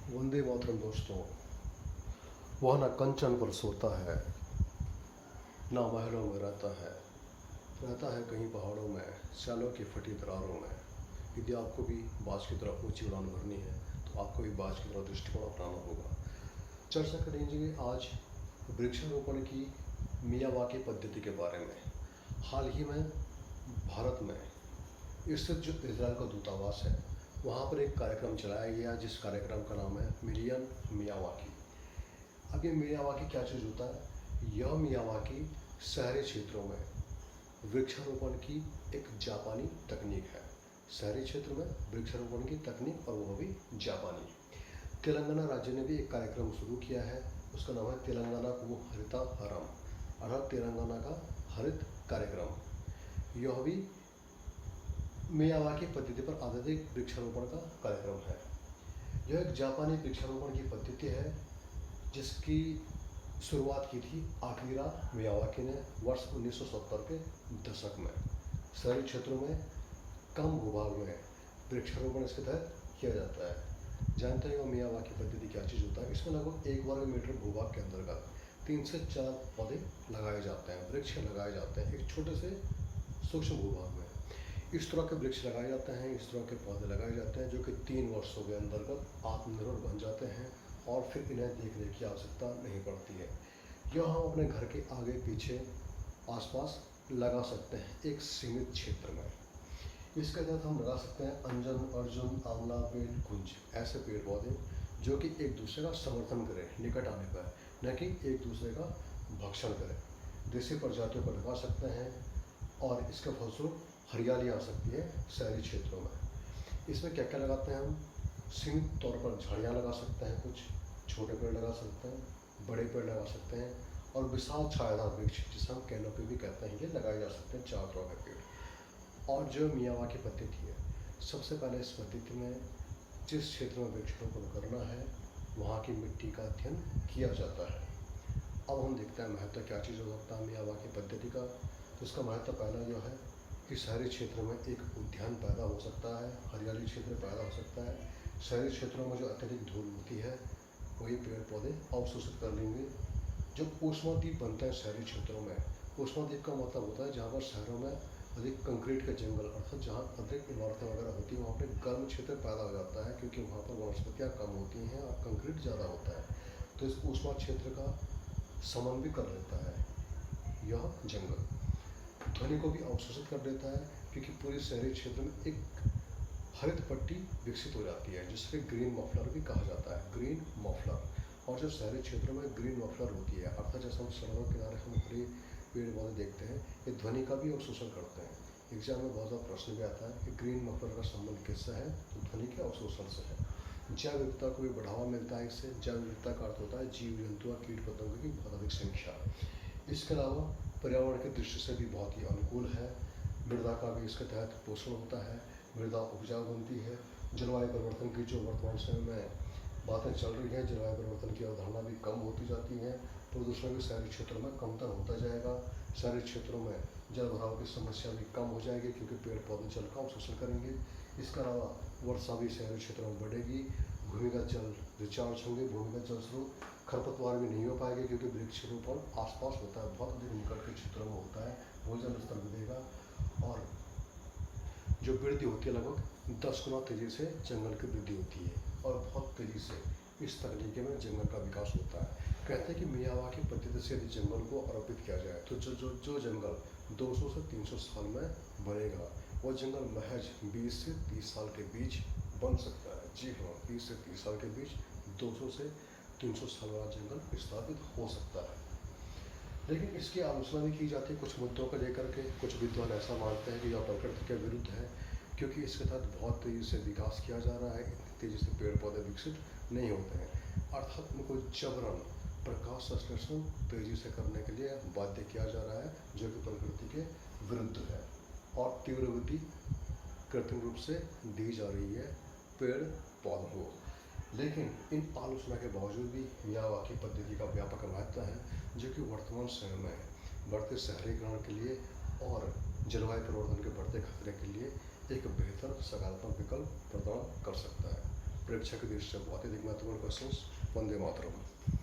वंदे मातरम दोस्तों। वह न कंचन पर सोता है, ना महलों में रहता है कहीं पहाड़ों में, स्यालों की फटी दरारों में। यदि आपको भी बाज की तरफ ऊंची उड़ान भरनी है तो आपको भी बाज की तरफ दृष्टिकोण अपनाना होगा। चर्चा करेंगे आज वृक्षारोपण की मियावाकी पद्धति के बारे में। हाल ही में भारत में स्थित जो इजराइल का दूतावास है, वहाँ पर एक कार्यक्रम चलाया गया जिस कार्यक्रम का नाम है मिलियन मियावाकी। अब ये मियावाकी क्या चीज़ होता है? यह मियावाकी शहरी क्षेत्रों में वृक्षारोपण की एक जापानी तकनीक है। शहरी क्षेत्र में वृक्षारोपण की तकनीक, और वह भी जापानी। तेलंगाना राज्य ने भी एक कार्यक्रम शुरू किया है, उसका नाम है तेलंगाना को हरिता हरम, अर्थात तेलंगाना का हरित कार्यक्रम। यह भी मियावाकी पद्धति पर आधारित वृक्षारोपण का कार्यक्रम है। यह एक जापानी वृक्षारोपण की पद्धति है जिसकी शुरुआत की थी आकिरा मियावाकी ने वर्ष 1970 के दशक में। शहरी क्षेत्रों में कम भूभाग में वृक्षारोपण इसके तहत किया जाता है। जानते हैं मियावाकी पद्धति क्या चीज़ होता है? इसमें लगभग 1 वर्ग मीटर भूभाग के अंतर्गत 3 से 4 पौधे लगाए जाते हैं, वृक्ष लगाए जाते हैं एक छोटे से सूक्ष्म भूभाग में। इस तरह के वृक्ष लगाए जाते हैं, इस तरह के पौधे लगाए जाते हैं जो कि 3 वर्षों के अंतर्गत आत्मनिर्भर बन जाते हैं और फिर इन्हें देखने की आवश्यकता नहीं पड़ती है। यह हम अपने घर के आगे पीछे आसपास लगा सकते हैं एक सीमित क्षेत्र में। इसके तहत हम लगा सकते हैं अंजन, अर्जुन, आंवला, बेल, कुंज, ऐसे पेड़ पौधे जो कि एक दूसरे का समर्थन करें निकट आने पर, न कि एक दूसरे का भक्षण करें। देसी प्रजातियों को लगा सकते हैं और इसके फलस्वरूप हरियाली आ सकती है शहरी क्षेत्रों में। इसमें क्या क्या लगाते हैं हम? सीमित तौर पर झाड़ियाँ लगा सकते हैं, कुछ छोटे पेड़ लगा सकते हैं, बड़े पेड़ लगा सकते हैं, और विशाल छायादार वृक्ष जिसे हम कैनोपी भी कहते हैं, ये लगाए जा सकते हैं 4 तरह के पेड़। और जो मियावाकी पद्धति है, सबसे पहले इस पद्धति में जिस क्षेत्र में वृक्षारोपण करना है वहाँ की मिट्टी का अध्ययन किया जाता है। अब हम देखते हैं महत्व क्या चीज़ हो सकता है मियावाकी पद्धति का। तो इसका महत्व पहला जो है कि शहरी क्षेत्र में एक उद्यान पैदा हो सकता है, हरियाली क्षेत्र पैदा हो सकता है। शहरी क्षेत्रों में जो अत्यधिक धूल होती है वही पेड़ पौधे अवशोषित कर लेंगे। जब ऊष्माद्वीप बनते हैं शहरी क्षेत्रों में, ऊष्माद्वीप का मतलब होता है जहाँ पर शहरों में अधिक कंक्रीट के जंगल, अर्थात जहाँ अधिक इमारतें वगैरह होती हैं वहाँ पर गर्म क्षेत्र पैदा हो जाता है, क्योंकि वहाँ पर वनस्पतियाँ कम होती हैं और कंक्रीट ज़्यादा होता है। तो इस ऊष्मा क्षेत्र का समन भी कर लेता है यह जंगल। ध्वनि को भी अवशोषित कर देता है, क्योंकि पूरे शहरी क्षेत्र में एक हरित पट्टी विकसित हो जाती है जिसके ग्रीन मफलर भी कहा जाता है, ग्रीन मफलर। और जो शहरी क्षेत्रों में ग्रीन मफलर होती है, अर्थात जैसे हम सड़कों के किनारे हम बड़े पेड़ पौधे देखते हैं, ये ध्वनि का भी अवशोषण करते हैं। एग्जाम में बहुत ज़्यादा प्रश्न भी आता है कि ग्रीन मफलर का संबंध किससे है? तो ध्वनि के अवशोषण से है। जैव विविधता को भी बढ़ावा मिलता है इससे। जैव विविधता का अर्थ होता है जीव जंतु और कीट पतंगों की बहुत अधिक संख्या। इसके अलावा पर्यावरण की दृष्टि से भी बहुत ही अनुकूल है। मृदा का भी इसके तहत पोषण होता है, मृदा उपजाऊ बनती है। जलवायु परिवर्तन की जो वर्तमान समय में बातें चल रही हैं, जलवायु परिवर्तन की अवधारणा भी कम होती जाती है। प्रदूषण भी शहरी क्षेत्रों में कमतर होता जाएगा। शहरी क्षेत्रों में जल भराव की समस्या भी कम हो जाएगी, क्योंकि पेड़ पौधे जल का अवशोषण करेंगे। इसके अलावा वर्षा भी शहरी क्षेत्रों में बढ़ेगी, भूमिगत जल रिचार्ज होंगे, भूमिगत जल स्रोत, खरपतवार भी नहीं हो पाएंगे, क्योंकि वृक्षारोपण आसपास होता है, बहुत अधिक निकट के क्षेत्रों में होता है। भूजल स्तर बढ़ेगा और जो वृद्धि होती है लगभग 10 गुना तेज़ी से जंगल की वृद्धि होती है, और बहुत तेज़ी से इस तकनीकी में जंगल का विकास होता है। कहते हैं कि मियावाकी पद्धति से यदि जंगल को आरोपित किया जाए तो जो जंगल 200 से 300 साल में बनेगा, वो जंगल महज 20 से 30 साल के बीच बन सकता है। जी हाँ, 20 से 30 साल के बीच 200 से 300 साल वाला जंगल स्थापित हो सकता है। लेकिन इसकी आलोचना भी की जाती है कुछ मुद्दों को लेकर के। कुछ विद्वान ऐसा मानते हैं कि यह प्रकृति के विरुद्ध है, क्योंकि इसके तहत बहुत तेज़ी से विकास किया जा रहा है, इतनी तेज़ी से पेड़ पौधे विकसित नहीं होते हैं। अर्थात उनको जबरन प्रकाश संश्लेषण तेज़ी से करने के लिए बाध्य किया जा रहा है, जो कि प्रकृति के विरुद्ध है, और तीव्र गति कृत्रिम रूप से दी जा रही है पेड़ पौधों को। लेकिन इन आलोचना के बावजूद भी मियावाकी पद्धति का व्यापक महत्व है, जो कि वर्तमान समय में बढ़ते शहरीकरण के लिए और जलवायु परिवर्तन के बढ़ते खतरे के लिए एक बेहतर सकारात्मक विकल्प प्रदान कर सकता है। प्रेक्षक के दृष्टि से बहुत ही अधिक महत्वपूर्ण क्वेश्चन। वंदे मातरम।